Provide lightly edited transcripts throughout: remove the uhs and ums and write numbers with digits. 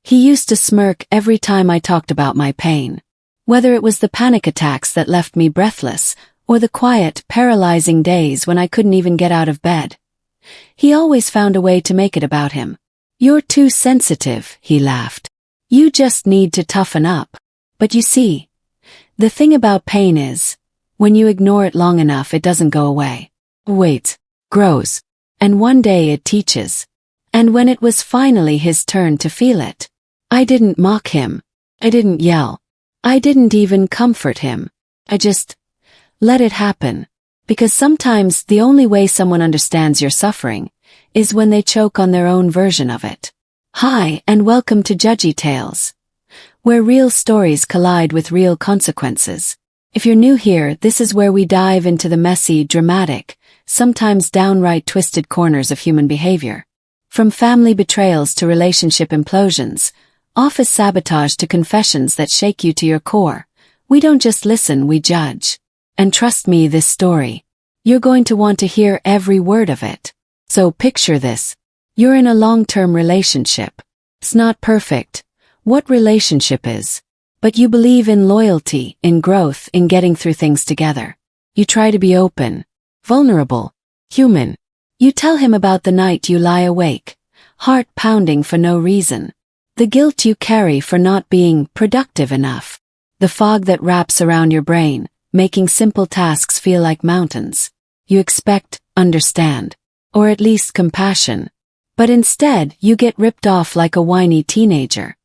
He used to smirk every time I talked about my pain. Whether it was the panic attacks that left me breathless, or the quiet, paralyzing days when I couldn't even get out of bed. He always found a way to make it about him. "You're too sensitive," he laughed. "You just need to toughen up." But you see, the thing about pain is, when you ignore it long enough it doesn't go away. Wait, grows. And one day it teaches. And when it was finally his turn to feel it, I didn't mock him. I didn't yell. I didn't even comfort him. I just let it happen. Because sometimes the only way someone understands your suffering is when they choke on their own version of it. Hi, and welcome to Judgy Tales, where real stories collide with real consequences. If you're new here, this is where we dive into the messy, dramatic, sometimes downright twisted corners of human behavior. From family betrayals to relationship implosions, office sabotage to confessions that shake you to your core, we don't just listen, we judge. And trust me, this story, you're going to want to hear every word of it. So picture this. You're in a long-term relationship. It's not perfect. What relationship is? But you believe in loyalty, in growth, in getting through things together. You try to be open, vulnerable, human. You tell him about the night you lie awake, heart pounding for no reason. The guilt you carry for not being productive enough. The fog that wraps around your brain, making simple tasks feel like mountains. You expect, understand, or at least compassion. But instead, you get ripped off like a whiny teenager.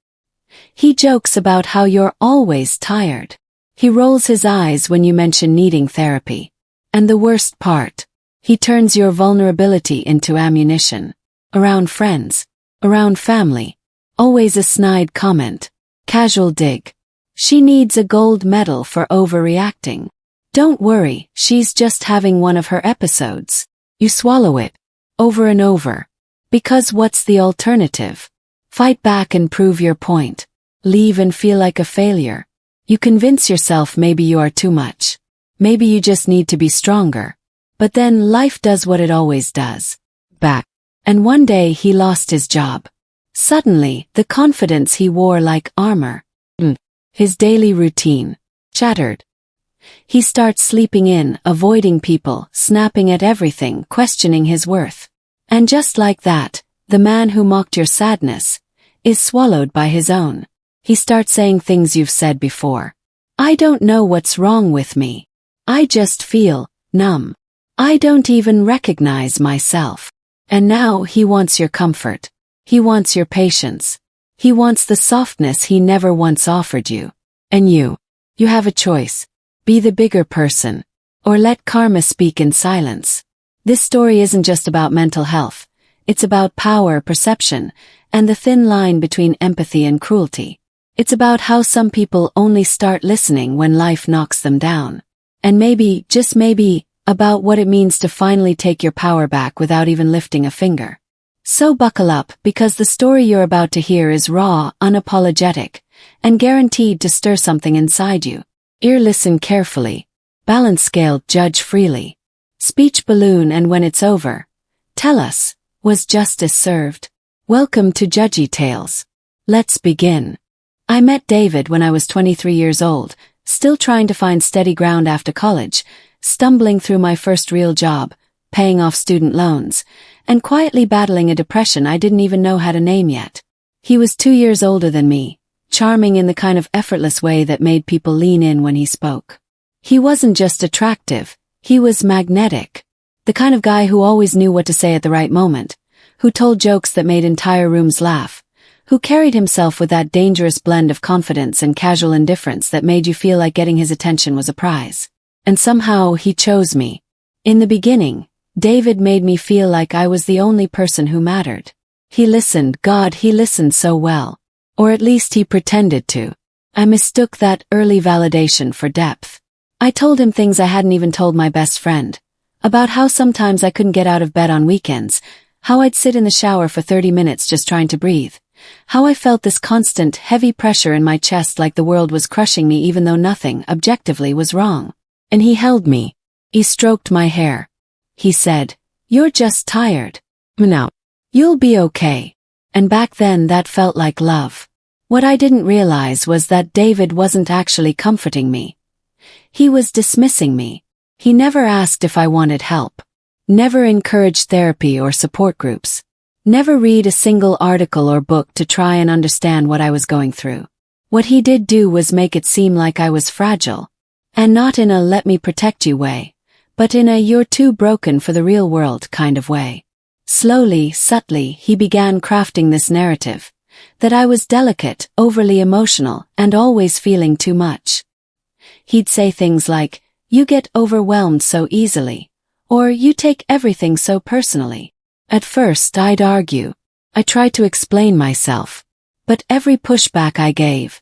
He jokes about how you're always tired. He rolls his eyes when you mention needing therapy. And the worst part, he turns your vulnerability into ammunition. Around friends, around family. Always a snide comment. Casual dig. She needs a gold medal for overreacting. Don't worry, she's just having one of her episodes. You swallow it. Over and over. Because what's the alternative? Fight back and prove your point. Leave and feel like a failure. You convince yourself maybe you are too much. Maybe you just need to be stronger. But then life does what it always does. Back. And one day he lost his job. Suddenly, the confidence he wore like armor. His daily routine shattered. He starts sleeping in, avoiding people, snapping at everything, questioning his worth. And just like that, the man who mocked your sadness is swallowed by his own. He starts saying things you've said before. I don't know what's wrong with me. I just feel numb. I don't even recognize myself. And now he wants your comfort. He wants your patience. He wants the softness he never once offered you. And you have a choice. Be the bigger person. Or let karma speak in silence. This story isn't just about mental health. It's about power, perception, and the thin line between empathy and cruelty. It's about how some people only start listening when life knocks them down. And maybe, just maybe, about what it means to finally take your power back without even lifting a finger. So buckle up, because the story you're about to hear is raw, unapologetic, and guaranteed to stir something inside you. Ear listen carefully. Balance scale, judge freely. Speech balloon, and when it's over, tell us, was justice served? Welcome to Judgy Tales. Let's begin. I met David when I was 23 years old, still trying to find steady ground after college, stumbling through my first real job, paying off student loans, and quietly battling a depression I didn't even know how to name yet. He was 2 years older than me, charming in the kind of effortless way that made people lean in when he spoke. He wasn't just attractive, he was magnetic. The kind of guy who always knew what to say at the right moment, who told jokes that made entire rooms laugh, who carried himself with that dangerous blend of confidence and casual indifference that made you feel like getting his attention was a prize. And somehow he chose me. In the beginning, David made me feel like I was the only person who mattered. He listened, God, he listened so well. Or at least he pretended to. I mistook that early validation for depth. I told him things I hadn't even told my best friend. About how sometimes I couldn't get out of bed on weekends, how I'd sit in the shower for 30 minutes just trying to breathe, how I felt this constant, heavy pressure in my chest like the world was crushing me even though nothing, objectively, was wrong. And he held me. He stroked my hair. He said, "You're just tired. Now, you'll be okay." And back then that felt like love. What I didn't realize was that David wasn't actually comforting me. He was dismissing me. He never asked if I wanted help. Never encouraged therapy or support groups. Never read a single article or book to try and understand what I was going through. What he did do was make it seem like I was fragile. And not in a let me protect you way, but in a you're too broken for the real world kind of way. Slowly, subtly, he began crafting this narrative. That I was delicate, overly emotional, and always feeling too much. He'd say things like, "You get overwhelmed so easily," or "You take everything so personally." At first I'd argue. I tried to explain myself. But every pushback I gave,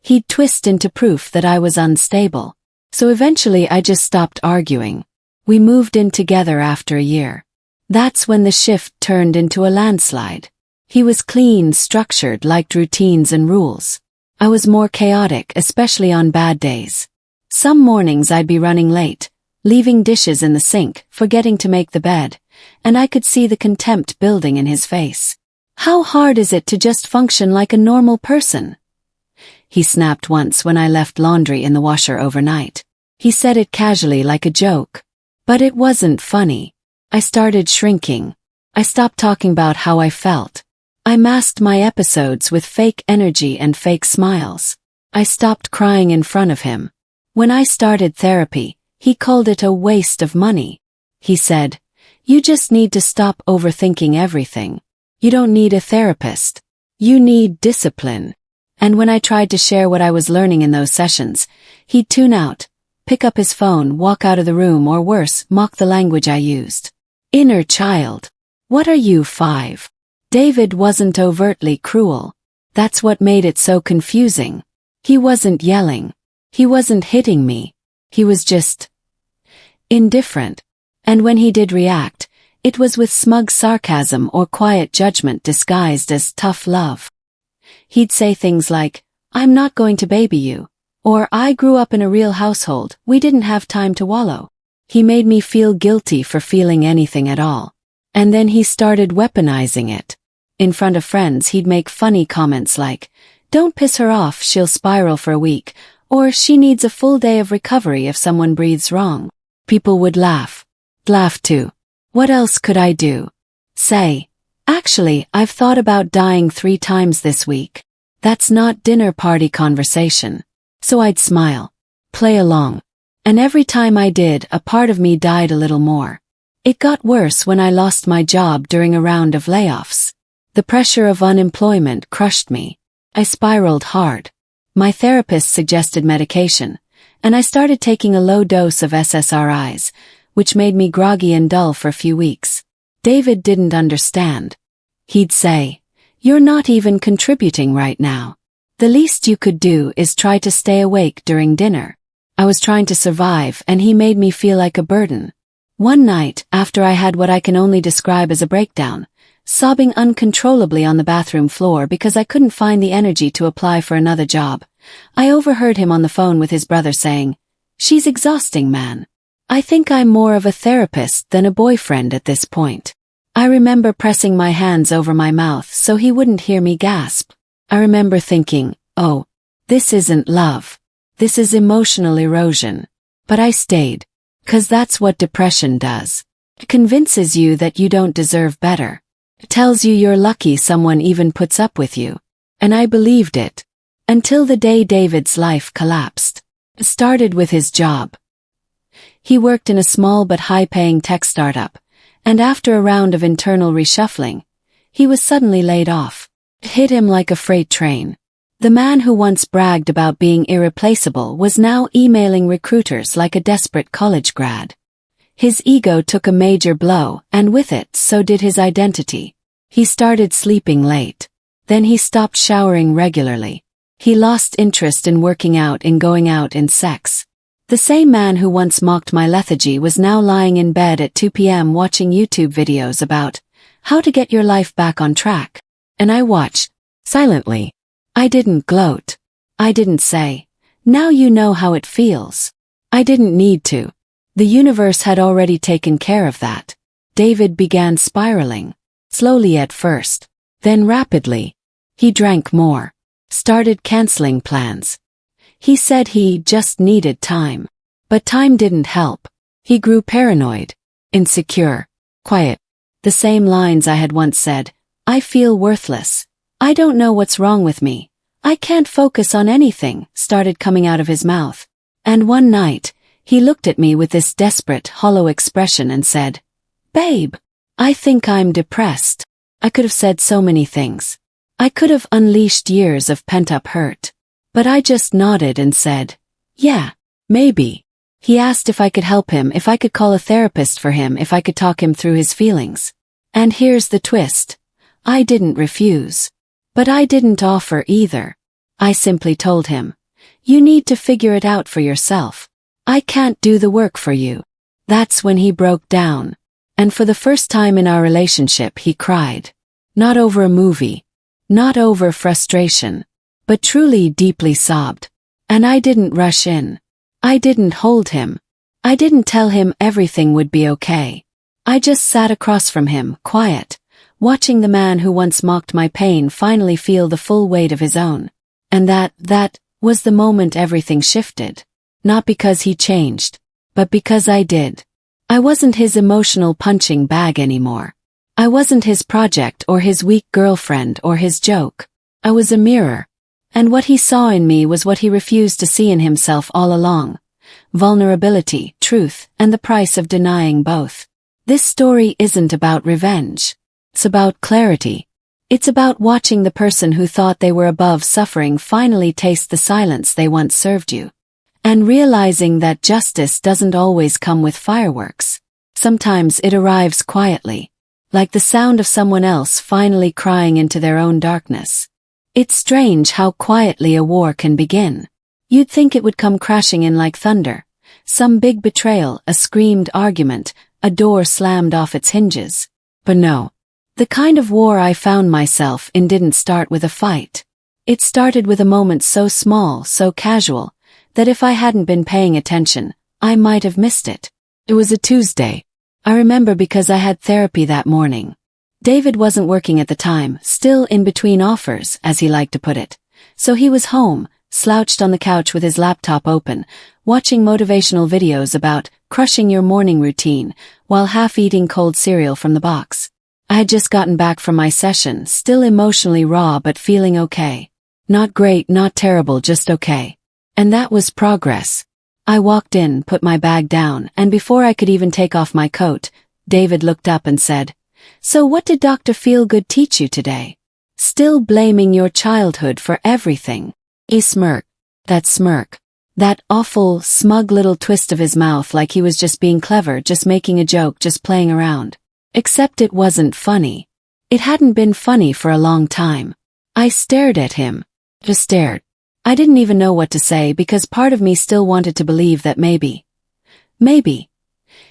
he'd twist into proof that I was unstable. So eventually I just stopped arguing. We moved in together after a year. That's when the shift turned into a landslide. He was clean, structured, liked routines and rules. I was more chaotic, especially on bad days. Some mornings I'd be running late, leaving dishes in the sink, forgetting to make the bed, and I could see the contempt building in his face. "How hard is it to just function like a normal person?" He snapped once when I left laundry in the washer overnight. He said it casually like a joke. But it wasn't funny. I started shrinking. I stopped talking about how I felt. I masked my episodes with fake energy and fake smiles. I stopped crying in front of him. When I started therapy, he called it a waste of money. He said, "You just need to stop overthinking everything. You don't need a therapist. You need discipline." And when I tried to share what I was learning in those sessions, he'd tune out, pick up his phone, walk out of the room, or worse, mock the language I used. Inner child. What are you, 5? David wasn't overtly cruel. That's what made it so confusing. He wasn't yelling. He wasn't hitting me. He was just indifferent. And when he did react, it was with smug sarcasm or quiet judgment disguised as tough love. He'd say things like, "I'm not going to baby you," or "I grew up in a real household, we didn't have time to wallow." He made me feel guilty for feeling anything at all. And then he started weaponizing it. In front of friends he'd make funny comments like, "Don't piss her off, she'll spiral for a week," or "She needs a full day of recovery if someone breathes wrong." People would laugh. Laugh too. What else could I do? Say, "Actually, I've thought about dying 3 times this week." That's not dinner party conversation. So I'd smile. Play along. And every time I did, a part of me died a little more. It got worse when I lost my job during a round of layoffs. The pressure of unemployment crushed me. I spiraled hard. My therapist suggested medication, and I started taking a low dose of SSRIs, which made me groggy and dull for a few weeks. David didn't understand. He'd say, "You're not even contributing right now. The least you could do is try to stay awake during dinner." I was trying to survive, and he made me feel like a burden. One night, after I had what I can only describe as a breakdown, sobbing uncontrollably on the bathroom floor because I couldn't find the energy to apply for another job, I overheard him on the phone with his brother saying, "She's exhausting, man. I think I'm more of a therapist than a boyfriend at this point." I remember pressing my hands over my mouth so he wouldn't hear me gasp. I remember thinking, "Oh, this isn't love. This is emotional erosion." But I stayed. 'Cause that's what depression does. It convinces you that you don't deserve better. It tells you you're lucky someone even puts up with you. And I believed it. Until the day David's life collapsed. It started with his job. He worked in a small but high-paying tech startup, and after a round of internal reshuffling, he was suddenly laid off. It hit him like a freight train. The man who once bragged about being irreplaceable was now emailing recruiters like a desperate college grad. His ego took a major blow, and with it, so did his identity. He started sleeping late. Then he stopped showering regularly. He lost interest in working out, in going out, in sex. The same man who once mocked my lethargy was now lying in bed at 2 p.m. watching YouTube videos about how to get your life back on track. And I watched, silently. I didn't gloat. I didn't say, "Now you know how it feels." I didn't need to. The universe had already taken care of that. David began spiraling. Slowly at first. Then rapidly. He drank more. Started canceling plans. He said he just needed time. But time didn't help. He grew paranoid, insecure, quiet. The same lines I had once said. I feel worthless. I don't know what's wrong with me. I can't focus on anything, started coming out of his mouth. And one night, he looked at me with this desperate, hollow expression and said, "Babe, I think I'm depressed." I could have said so many things. I could have unleashed years of pent-up hurt. But I just nodded and said, "Yeah, maybe." He asked if I could help him, if I could call a therapist for him, if I could talk him through his feelings. And here's the twist. I didn't refuse. But I didn't offer either. I simply told him, "You need to figure it out for yourself. I can't do the work for you." That's when he broke down. And for the first time in our relationship he cried. Not over a movie. Not over frustration. But truly deeply sobbed. And I didn't rush in. I didn't hold him. I didn't tell him everything would be okay. I just sat across from him, quiet, watching the man who once mocked my pain finally feel the full weight of his own. And that was the moment everything shifted. Not because he changed, but because I did. I wasn't his emotional punching bag anymore. I wasn't his project or his weak girlfriend or his joke. I was a mirror. And what he saw in me was what he refused to see in himself all along. Vulnerability, truth, and the price of denying both. This story isn't about revenge. It's about clarity. It's about watching the person who thought they were above suffering finally taste the silence they once served you. And realizing that justice doesn't always come with fireworks. Sometimes it arrives quietly, like the sound of someone else finally crying into their own darkness. It's strange how quietly a war can begin. You'd think it would come crashing in like thunder. Some big betrayal, a screamed argument, a door slammed off its hinges. But no. The kind of war I found myself in didn't start with a fight. It started with a moment so small, so casual, that if I hadn't been paying attention, I might have missed it. It was a Tuesday. I remember because I had therapy that morning. David wasn't working at the time, still in between offers, as he liked to put it. So he was home, slouched on the couch with his laptop open, watching motivational videos about crushing your morning routine, while half eating cold cereal from the box. I had just gotten back from my session, still emotionally raw but feeling okay. Not great, not terrible, just okay. And that was progress. I walked in, put my bag down, and before I could even take off my coat, David looked up and said, "So what did Dr. Feelgood teach you today? Still blaming your childhood for everything." He smirked. That smirk. That awful, smug little twist of his mouth like he was just being clever, just making a joke, just playing around. Except it wasn't funny. It hadn't been funny for a long time. I stared at him. Just stared. I didn't even know what to say because part of me still wanted to believe that maybe,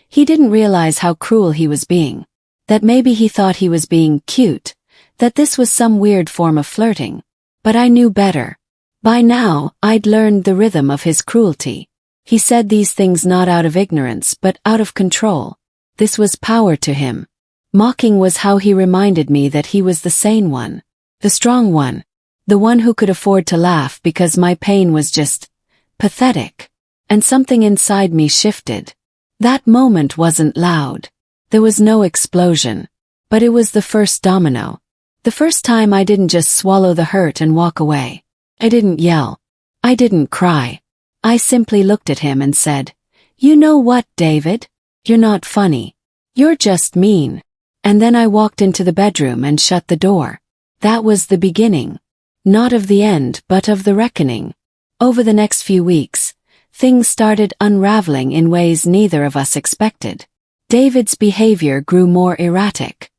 he didn't realize how cruel he was being. That maybe he thought he was being cute. That this was some weird form of flirting. But I knew better. By now, I'd learned the rhythm of his cruelty. He said these things not out of ignorance but out of control. This was power to him. Mocking was how he reminded me that he was the sane one. The strong one. The one who could afford to laugh because my pain was just pathetic. And something inside me shifted. That moment wasn't loud. There was no explosion. But it was the first domino. The first time I didn't just swallow the hurt and walk away. I didn't yell. I didn't cry. I simply looked at him and said, "You know what, David? You're not funny. You're just mean." And then I walked into the bedroom and shut the door. That was the beginning. Not of the end, but of the reckoning. Over the next few weeks, things started unraveling in ways neither of us expected. David's behavior grew more erratic.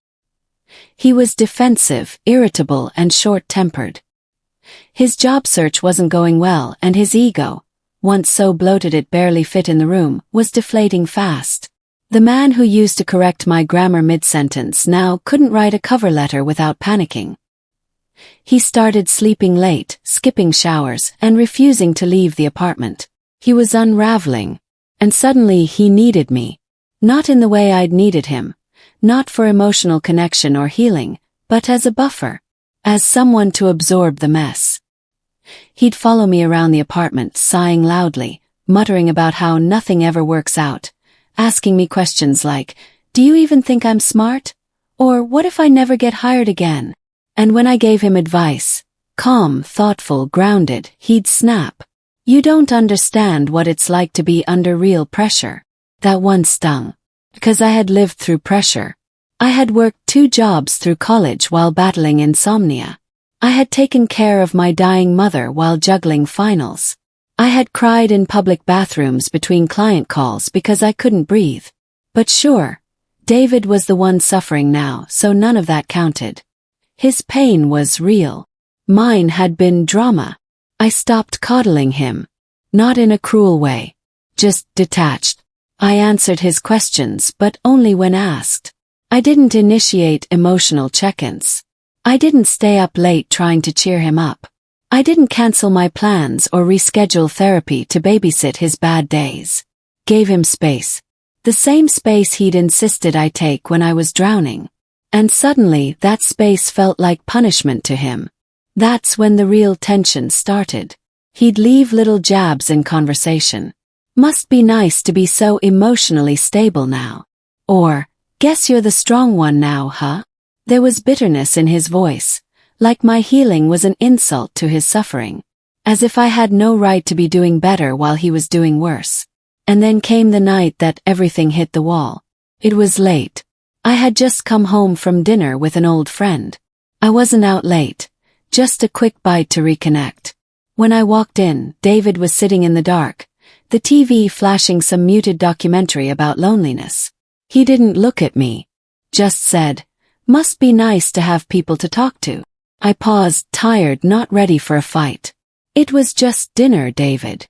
He was defensive, irritable, and short-tempered. His job search wasn't going well, and his ego, once so bloated it barely fit in the room, was deflating fast. The man who used to correct my grammar mid-sentence now couldn't write a cover letter without panicking. He started sleeping late, skipping showers, and refusing to leave the apartment. He was unraveling. And suddenly he needed me. Not in the way I'd needed him. Not for emotional connection or healing, but as a buffer. As someone to absorb the mess. He'd follow me around the apartment, sighing loudly, muttering about how nothing ever works out, asking me questions like, "Do you even think I'm smart?" Or, "What if I never get hired again?" And when I gave him advice, calm, thoughtful, grounded, he'd snap. "You don't understand what it's like to be under real pressure." That one stung. Because I had lived through pressure. I had worked 2 jobs through college while battling insomnia. I had taken care of my dying mother while juggling finals. I had cried in public bathrooms between client calls because I couldn't breathe. But sure, David was the one suffering now, so none of that counted. His pain was real. Mine had been drama. I stopped coddling him. Not in a cruel way. Just detached. I answered his questions, but only when asked. I didn't initiate emotional check-ins. I didn't stay up late trying to cheer him up. I didn't cancel my plans or reschedule therapy to babysit his bad days. Gave him space. The same space he'd insisted I take when I was drowning. And suddenly that space felt like punishment to him. That's when the real tension started. He'd leave little jabs in conversation. "Must be nice to be so emotionally stable now." Or, "Guess you're the strong one now, huh?" There was bitterness in his voice, like my healing was an insult to his suffering. As if I had no right to be doing better while he was doing worse. And then came the night that everything hit the wall. It was late. I had just come home from dinner with an old friend. I wasn't out late, just a quick bite to reconnect. When I walked in, David was sitting in the dark, the TV flashing some muted documentary about loneliness. He didn't look at me. Just said, "Must be nice to have people to talk to." I paused, tired, not ready for a fight. "It was just dinner, David."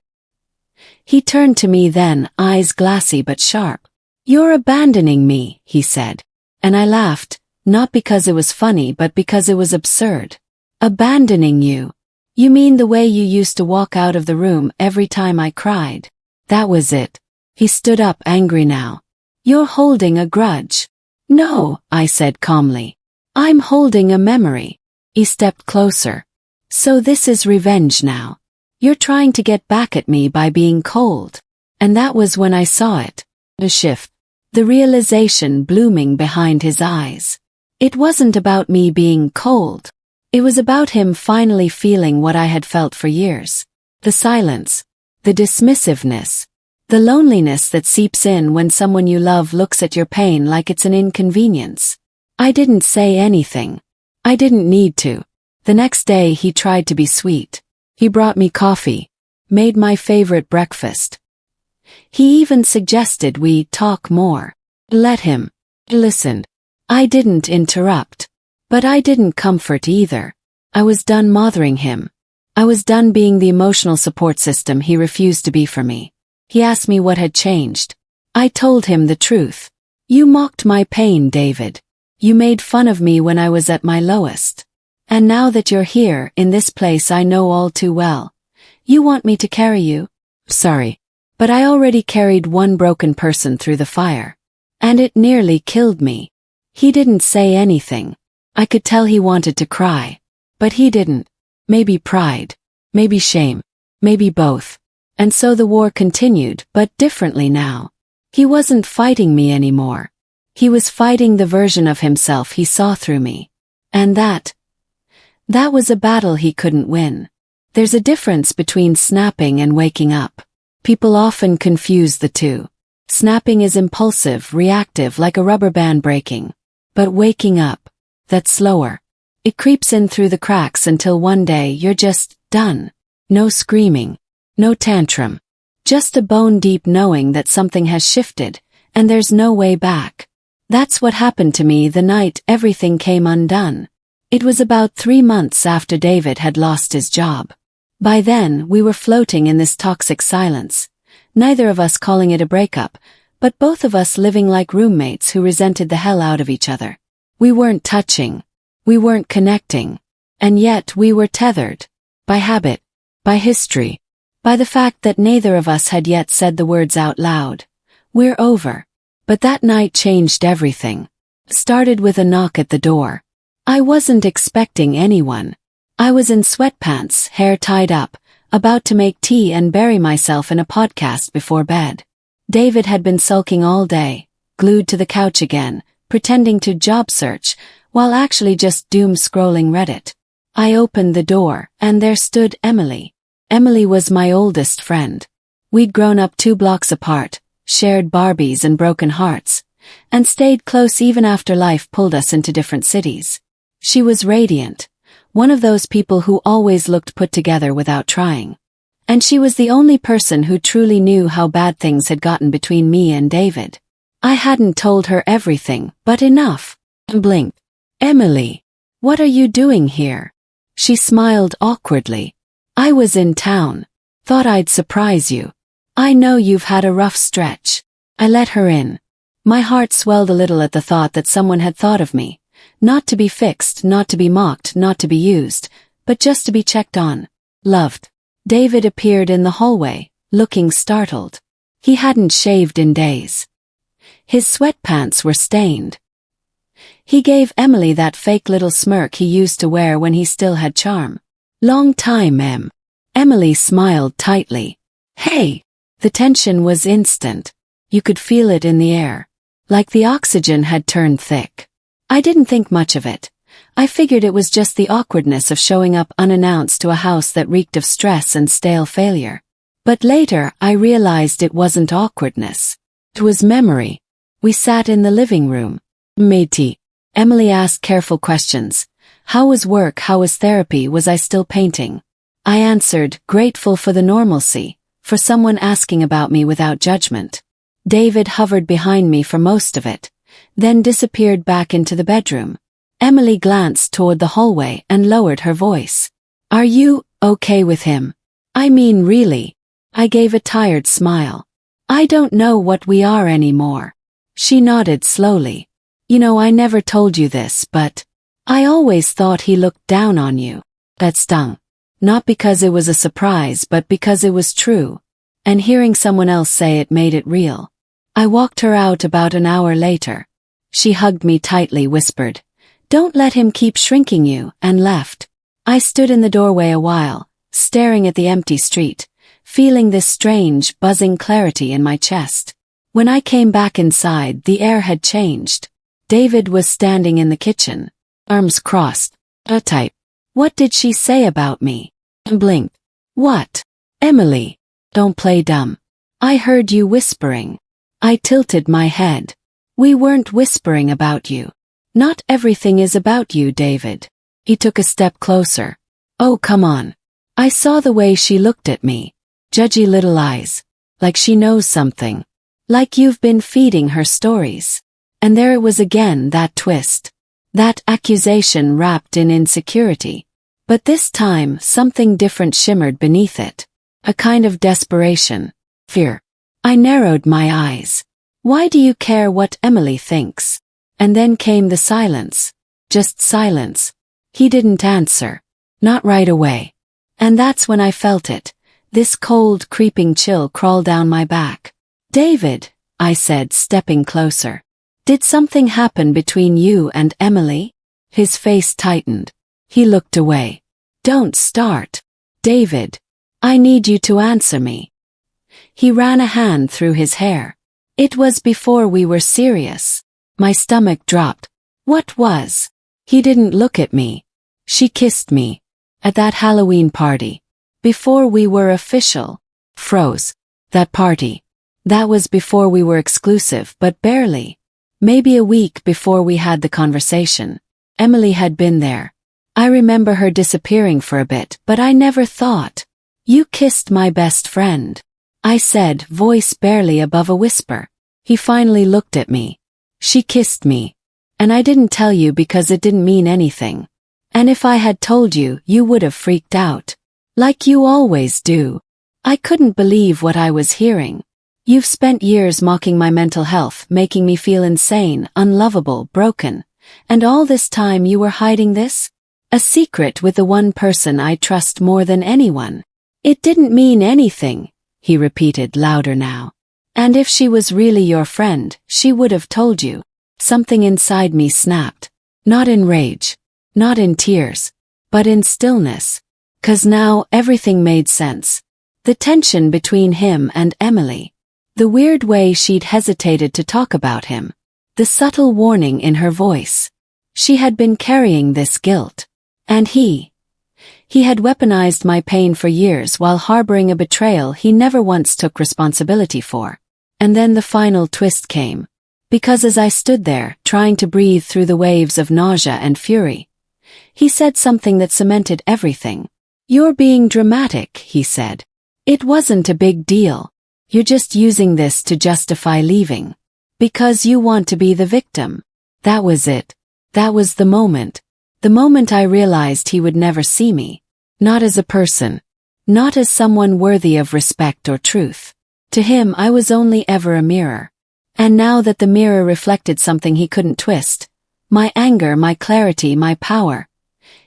He turned to me then, eyes glassy but sharp. "You're abandoning me," he said. And I laughed, not because it was funny but because it was absurd. "Abandoning you? You mean the way you used to walk out of the room every time I cried?" That was it. He stood up, angry now. "You're holding a grudge." "No," I said calmly. "I'm holding a memory." He stepped closer. "So this is revenge now. You're trying to get back at me by being cold." And that was when I saw it. The shift. The realization blooming behind his eyes. It wasn't about me being cold. It was about him finally feeling what I had felt for years. The silence. The dismissiveness. The loneliness that seeps in when someone you love looks at your pain like it's an inconvenience. I didn't say anything. I didn't need to. The next day he tried to be sweet. He brought me coffee. Made my favorite breakfast. He even suggested we talk more. Let him. Listened. I didn't interrupt. But I didn't comfort either. I was done mothering him. I was done being the emotional support system he refused to be for me. He asked me what had changed. I told him the truth. "You mocked my pain, David. You made fun of me when I was at my lowest. And now that you're here, in this place I know all too well, you want me to carry you?" Sorry. But I already carried one broken person through the fire. And it nearly killed me. He didn't say anything. I could tell he wanted to cry. But he didn't. Maybe pride. Maybe shame. Maybe both. And so the war continued, but differently now. He wasn't fighting me anymore. He was fighting the version of himself he saw through me. And that was a battle he couldn't win. There's a difference between snapping and waking up. People often confuse the two. Snapping is impulsive, reactive, like a rubber band breaking. But waking up, that's slower. It creeps in through the cracks until one day you're just done. No screaming. No tantrum. Just a bone-deep knowing that something has shifted, and there's no way back. That's what happened to me the night everything came undone. It was about 3 months after David had lost his job. By then, we were floating in this toxic silence, neither of us calling it a breakup, but both of us living like roommates who resented the hell out of each other. We weren't touching. We weren't connecting. And yet we were tethered. By habit. By history. By the fact that neither of us had yet said the words out loud. We're over. But that night changed everything. Started with a knock at the door. I wasn't expecting anyone. I was in sweatpants, hair tied up, about to make tea and bury myself in a podcast before bed. David had been sulking all day, glued to the couch again, pretending to job search, while actually just doom-scrolling Reddit. I opened the door, and there stood Emily. Emily was my oldest friend. We'd grown up 2 blocks apart, shared Barbies and broken hearts, and stayed close even after life pulled us into different cities. She was radiant, one of those people who always looked put together without trying. And she was the only person who truly knew how bad things had gotten between me and David. I hadn't told her everything, but enough. Blinked. Emily, what are you doing here? She smiled awkwardly. I was in town. Thought I'd surprise you. I know you've had a rough stretch. I let her in. My heart swelled a little at the thought that someone had thought of me. Not to be fixed, not to be mocked, not to be used, but just to be checked on. Loved. David appeared in the hallway, looking startled. He hadn't shaved in days. His sweatpants were stained. He gave Emily that fake little smirk he used to wear when he still had charm. Long time, Em. Emily smiled tightly. Hey! The tension was instant. You could feel it in the air. Like the oxygen had turned thick. I didn't think much of it. I figured it was just the awkwardness of showing up unannounced to a house that reeked of stress and stale failure. But later, I realized it wasn't awkwardness. It was memory. We sat in the living room. Made tea. Emily asked careful questions. How was work? How was therapy? Was I still painting? I answered, grateful for the normalcy, for someone asking about me without judgment. David hovered behind me for most of it, then disappeared back into the bedroom. Emily glanced toward the hallway and lowered her voice. Are you okay with him? I mean, really? I gave a tired smile. I don't know what we are anymore. She nodded slowly. You know, I never told you this, but I always thought he looked down on you. That stung. Not because it was a surprise, but because it was true. And hearing someone else say it made it real. I walked her out about an hour later. She hugged me tightly, whispered, "Don't let him keep shrinking you," and left. I stood in the doorway a while, staring at the empty street, feeling this strange, buzzing clarity in my chest. When I came back inside, the air had changed. David was standing in the kitchen, arms crossed. A type. What did she say about me? Blinked. What? Emily. Don't play dumb. I heard you whispering. I tilted my head. We weren't whispering about you. Not everything is about you, David. He took a step closer. Oh, come on. I saw the way she looked at me. Judgy little eyes. Like she knows something. Like you've been feeding her stories. And there it was again, that twist. That accusation wrapped in insecurity. But this time, something different shimmered beneath it. A kind of desperation. Fear. I narrowed my eyes. Why do you care what Emily thinks? And then came the silence. Just silence. He didn't answer. Not right away. And that's when I felt it. This cold, creeping chill crawl down my back. David, I said, stepping closer. Did something happen between you and Emily? His face tightened. He looked away. Don't start. David. I need you to answer me. He ran a hand through his hair. It was before we were serious. My stomach dropped. What was? He didn't look at me. She kissed me. At that Halloween party. Before we were official. Froze. That party. That was before we were exclusive, but barely. Maybe a week before we had the conversation. Emily had been there. I remember her disappearing for a bit, but I never thought. You kissed my best friend. I said, voice barely above a whisper. He finally looked at me. She kissed me. And I didn't tell you because it didn't mean anything. And if I had told you, you would have freaked out. Like you always do. I couldn't believe what I was hearing. You've spent years mocking my mental health, making me feel insane, unlovable, broken. And all this time you were hiding this? A secret with the one person I trust more than anyone. It didn't mean anything, he repeated louder now. And if she was really your friend, she would have told you. Something inside me snapped. Not in rage. Not in tears. but in stillness. 'Cause now everything made sense. The tension between him and Emily. The weird way she'd hesitated to talk about him. The subtle warning in her voice. She had been carrying this guilt. And he had weaponized my pain for years while harboring a betrayal he never once took responsibility for. And then the final twist came. Because as I stood there, trying to breathe through the waves of nausea and fury, he said something that cemented everything. "You're being dramatic," he said. "It wasn't a big deal. You're just using this to justify leaving. Because you want to be the victim." That was it. That was the moment. The moment I realized he would never see me. Not as a person. Not as someone worthy of respect or truth. To him I was only ever a mirror. And now that the mirror reflected something he couldn't twist, my anger, my clarity, my power,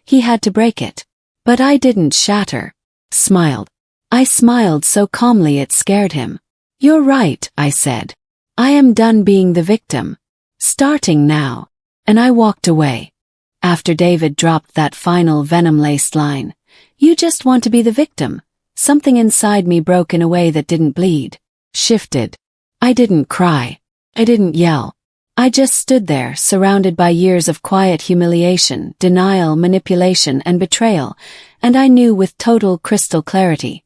he had to break it. But I didn't shatter. Smiled. I smiled so calmly it scared him. "You're right," I said. "I am done being the victim. Starting now." And I walked away. After David dropped that final venom-laced line, "You just want to be the victim," something inside me broke in a way that didn't bleed. Shifted. I didn't cry. I didn't yell. I just stood there, surrounded by years of quiet humiliation, denial, manipulation, and betrayal, and I knew with total crystal clarity.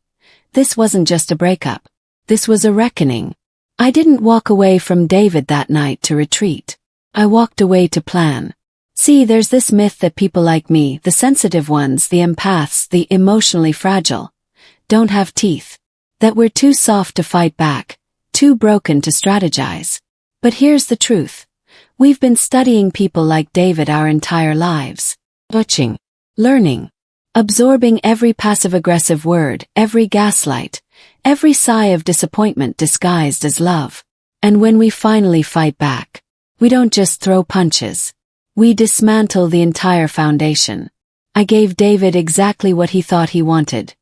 This wasn't just a breakup. This was a reckoning. I didn't walk away from David that night to retreat. I walked away to plan. See, there's this myth that people like me, the sensitive ones, the empaths, the emotionally fragile, don't have teeth. That we're too soft to fight back, too broken to strategize. But here's the truth. We've been studying people like David our entire lives. Watching. Learning. Absorbing every passive-aggressive word, every gaslight, every sigh of disappointment disguised as love. And when we finally fight back, we don't just throw punches. We dismantle the entire foundation. I gave David exactly what he thought he wanted.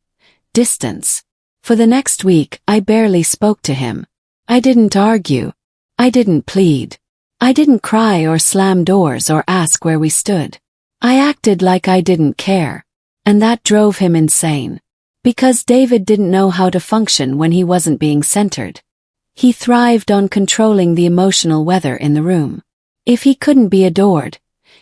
Distance. For the next week, I barely spoke to him. I didn't argue. I didn't plead. I didn't cry or slam doors or ask where we stood. I acted like I didn't care. And that drove him insane. Because David didn't know how to function when he wasn't being centered. He thrived on controlling the emotional weather in the room. If he couldn't be adored,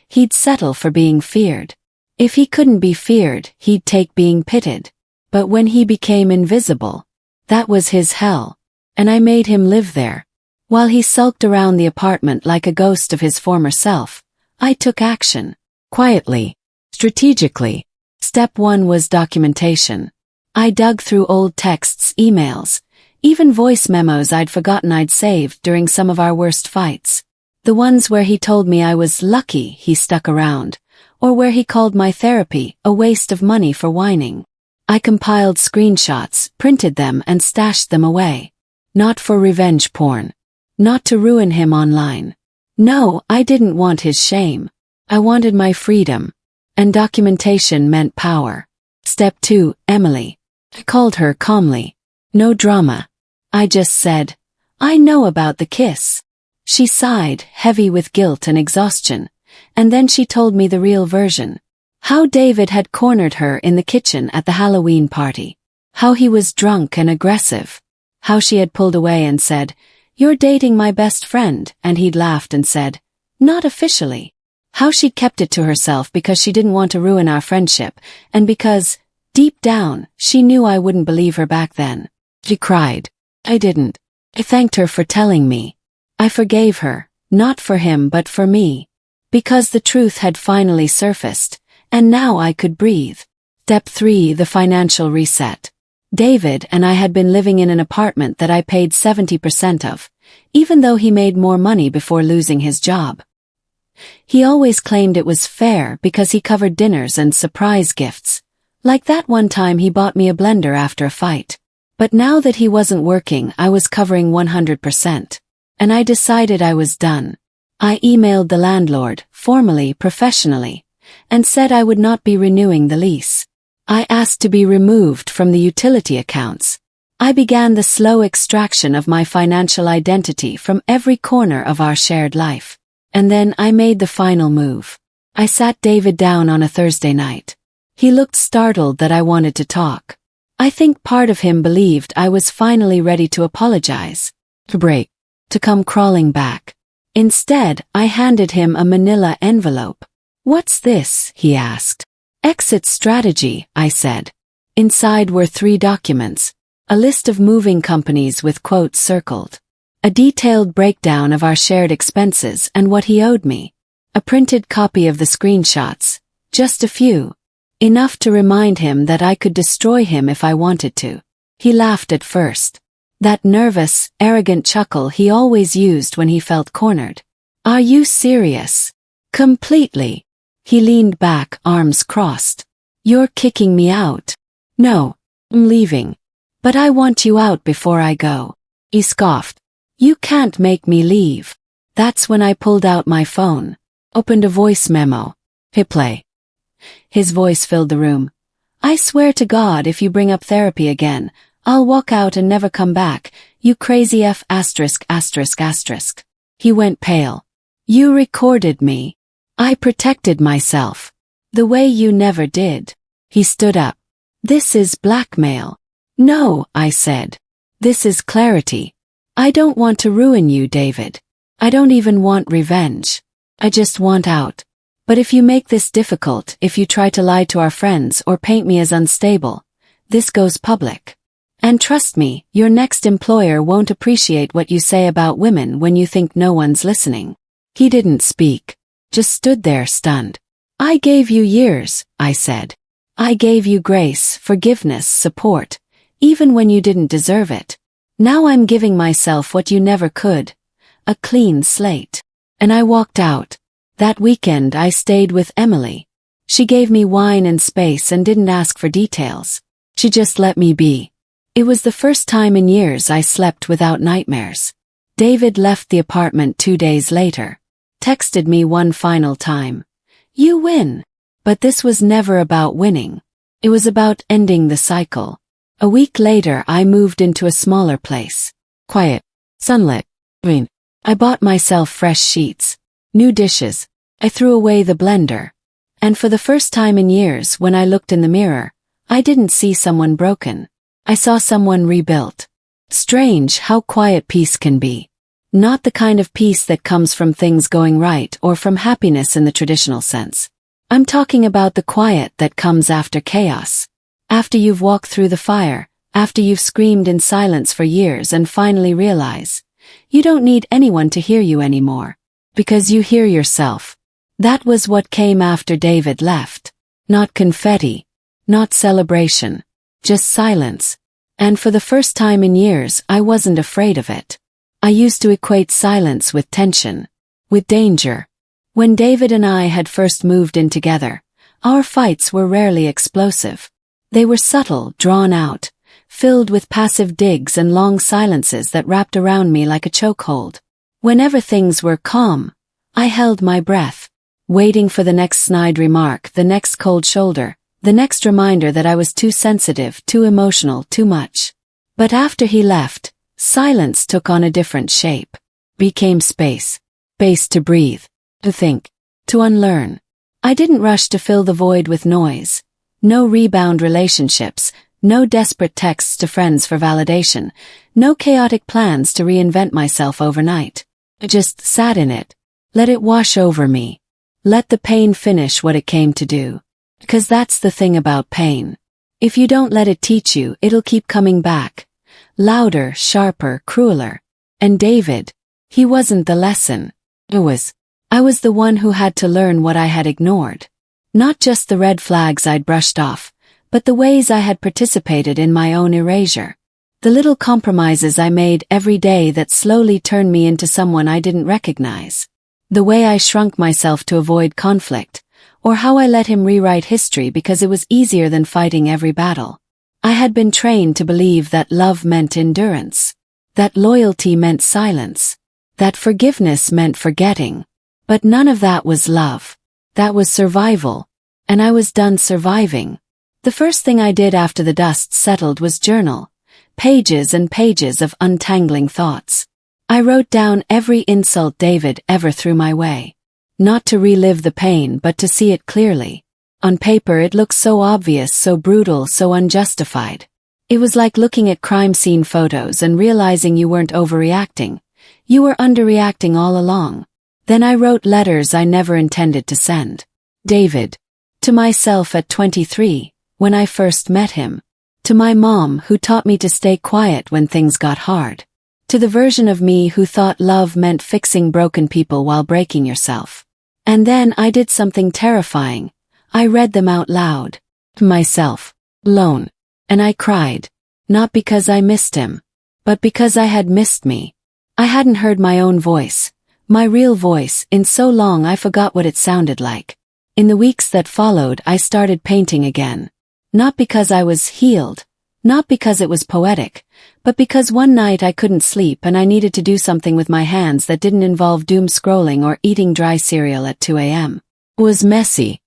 he'd settle for being feared. If he couldn't be feared, he'd take being pitied. But when he became invisible, that was his hell. And I made him live there. While he sulked around the apartment like a ghost of his former self, I took action. Quietly. Strategically. Step 1 was documentation. I dug through old texts, emails, even voice memos I'd forgotten I'd saved during some of our worst fights. The ones where he told me I was lucky he stuck around, or where he called my therapy a waste of money for whining. I compiled screenshots, printed them, and stashed them away. Not for revenge porn. Not to ruin him online. No, I didn't want his shame. I wanted my freedom. And documentation meant power. Step 2, Emily. I called her calmly. No drama. I just said, "I know about the kiss." She sighed, heavy with guilt and exhaustion, and then she told me the real version. How David had cornered her in the kitchen at the Halloween party. How he was drunk and aggressive. How she had pulled away and said, "You're dating my best friend," and he'd laughed and said, "Not officially." How she'd kept it to herself because she didn't want to ruin our friendship, and because, deep down, she knew I wouldn't believe her back then. She cried. I didn't. I thanked her for telling me. I forgave her, not for him but for me. Because the truth had finally surfaced, and now I could breathe. Step 3, the financial reset. David and I had been living in an apartment that I paid 70% of, even though he made more money before losing his job. He always claimed it was fair because he covered dinners and surprise gifts. Like that one time he bought me a blender after a fight. But now that he wasn't working, I was covering 100%. And I decided I was done. I emailed the landlord, formally, professionally, and said I would not be renewing the lease. I asked to be removed from the utility accounts. I began the slow extraction of my financial identity from every corner of our shared life. And then I made the final move. I sat David down on a Thursday night. He looked startled that I wanted to talk. I think part of him believed I was finally ready to apologize. To break. To come crawling back. Instead, I handed him a manila envelope. "What's this?" he asked. "Exit strategy," I said. Inside were 3 documents. A list of moving companies with quotes circled. A detailed breakdown of our shared expenses and what he owed me. A printed copy of the screenshots. Just a few. Enough to remind him that I could destroy him if I wanted to. He laughed at first. That nervous, arrogant chuckle he always used when he felt cornered. "Are you serious?" "Completely." He leaned back, arms crossed. "You're kicking me out." "No, I'm leaving. But I want you out before I go." He scoffed. "You can't make me leave." That's when I pulled out my phone. Opened a voice memo. "Hit play." His voice filled the room. "I swear to God, if you bring up therapy again, I'll walk out and never come back, you crazy F*******. He went pale. "You recorded me. I protected myself. The way you never did." He stood up. "This is blackmail." "No," I said. "This is clarity. I don't want to ruin you, David. I don't even want revenge. I just want out. But if you make this difficult, if you try to lie to our friends or paint me as unstable, this goes public. And trust me, your next employer won't appreciate what you say about women when you think no one's listening." He didn't speak. Just stood there stunned. "I gave you years," I said. "I gave you grace, forgiveness, support, even when you didn't deserve it. Now I'm giving myself what you never could. A clean slate." And I walked out. That weekend I stayed with Emily. She gave me wine and space and didn't ask for details. She just let me be. It was the first time in years I slept without nightmares. David left the apartment 2 days later. Texted me one final time. "You win." But this was never about winning. It was about ending the cycle. A week later I moved into a smaller place. Quiet. Sunlit. Green. I bought myself fresh sheets. New dishes. I threw away the blender. And for the first time in years, when I looked in the mirror, I didn't see someone broken. I saw someone rebuilt. Strange how quiet peace can be. Not the kind of peace that comes from things going right or from happiness in the traditional sense. I'm talking about the quiet that comes after chaos. After you've walked through the fire, after you've screamed in silence for years and finally realize you don't need anyone to hear you anymore. Because you hear yourself. That was what came after David left. Not confetti. Not celebration. Just silence. And for the first time in years, I wasn't afraid of it. I used to equate silence with tension. With danger. When David and I had first moved in together, our fights were rarely explosive. They were subtle, drawn out, filled with passive digs and long silences that wrapped around me like a chokehold. Whenever things were calm, I held my breath, waiting for the next snide remark, the next cold shoulder, the next reminder that I was too sensitive, too emotional, too much. But after he left, silence took on a different shape. Became space. Space to breathe, to think, to unlearn. I didn't rush to fill the void with noise. No rebound relationships, no desperate texts to friends for validation, no chaotic plans to reinvent myself overnight. I just sat in it. Let it wash over me. Let the pain finish what it came to do. Because that's the thing about pain. If you don't let it teach you, it'll keep coming back. Louder, sharper, crueler. And David, he wasn't the lesson. I was the one who had to learn what I had ignored. Not just the red flags I'd brushed off, but the ways I had participated in my own erasure. The little compromises I made every day that slowly turned me into someone I didn't recognize. The way I shrunk myself to avoid conflict, or how I let him rewrite history because it was easier than fighting every battle. I had been trained to believe that love meant endurance, that loyalty meant silence, that forgiveness meant forgetting. But none of that was love. That was survival. And I was done surviving. The first thing I did after the dust settled was journal. Pages and pages of untangling thoughts. I wrote down every insult David ever threw my way. Not to relive the pain but to see it clearly. On paper it looked so obvious, so brutal, so unjustified. It was like looking at crime scene photos and realizing you weren't overreacting. You were underreacting all along. Then I wrote letters I never intended to send. David. To myself at 23, when I first met him. To my mom, who taught me to stay quiet when things got hard. To the version of me who thought love meant fixing broken people while breaking yourself. And then I did something terrifying. I read them out loud. To myself. Alone. And I cried. Not because I missed him. But because I had missed me. I hadn't heard my own voice. My real voice, in so long I forgot what it sounded like. In the weeks that followed, I started painting again. Not because I was healed. Not because it was poetic. But because one night I couldn't sleep and I needed to do something with my hands that didn't involve doom scrolling or eating dry cereal at 2 a.m. It was messy.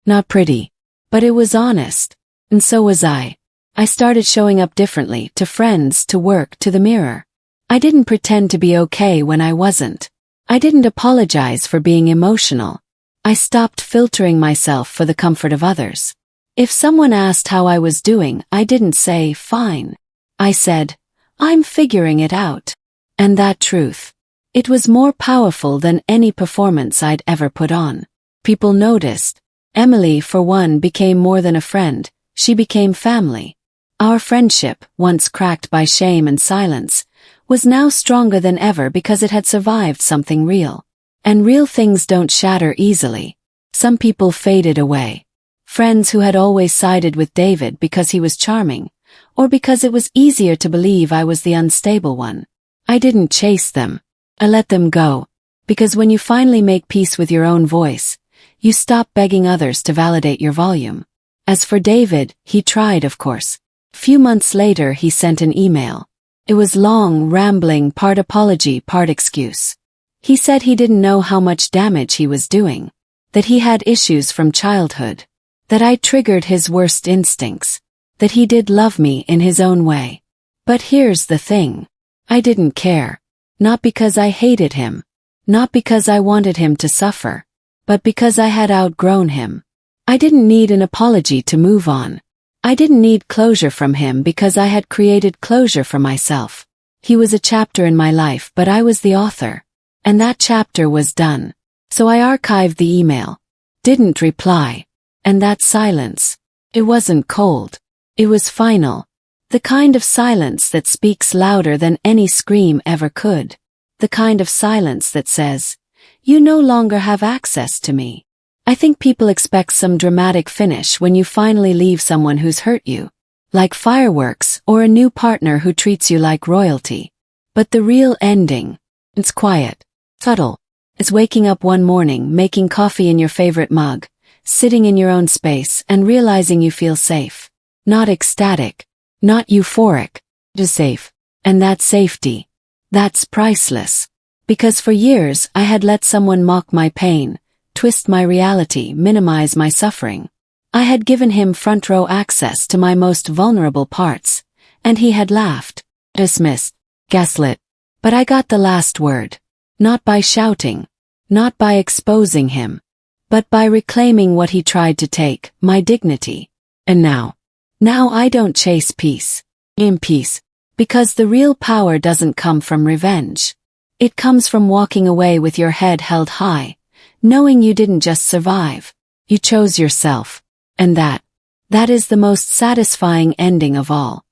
Not pretty. But it was honest. And so was I. I started showing up differently, to friends, to work, to the mirror. I didn't pretend to be okay when I wasn't. I didn't apologize for being emotional. I stopped filtering myself for the comfort of others. If someone asked how I was doing, I didn't say, fine. I said, I'm figuring it out. And that truth. It was more powerful than any performance I'd ever put on. People noticed. Emily, for one, became more than a friend. She became family. Our friendship, once cracked by shame and silence, was now stronger than ever because it had survived something real. And real things don't shatter easily. Some people faded away. Friends who had always sided with David because he was charming, or because it was easier to believe I was the unstable one. I didn't chase them. I let them go. Because when you finally make peace with your own voice, you stop begging others to validate your volume. As for David, he tried, of course. Few months later he sent an email. It was long, rambling, part apology, part excuse. He said he didn't know how much damage he was doing. That he had issues from childhood. That I triggered his worst instincts. That he did love me in his own way. But here's the thing. I didn't care. Not because I hated him. Not because I wanted him to suffer. But because I had outgrown him. I didn't need an apology to move on. I didn't need closure from him because I had created closure for myself. He was a chapter in my life, but I was the author. And that chapter was done. So I archived the email. Didn't reply. And that silence. It wasn't cold. It was final. The kind of silence that speaks louder than any scream ever could. The kind of silence that says, you no longer have access to me. I think people expect some dramatic finish when you finally leave someone who's hurt you. Like fireworks or a new partner who treats you like royalty. But the real ending, it's quiet, subtle. It's waking up one morning, making coffee in your favorite mug, sitting in your own space and realizing you feel safe. Not ecstatic. Not euphoric. Just safe. And that safety. That's priceless. Because for years I had let someone mock my pain, twist my reality, minimize my suffering. I had given him front row access to my most vulnerable parts, and he had laughed, dismissed, gaslit. But I got the last word. Not by shouting, not by exposing him, but by reclaiming what he tried to take, my dignity. And now I don't chase peace. In peace. Because the real power doesn't come from revenge. It comes from walking away with your head held high, knowing you didn't just survive. You chose yourself. And that is the most satisfying ending of all.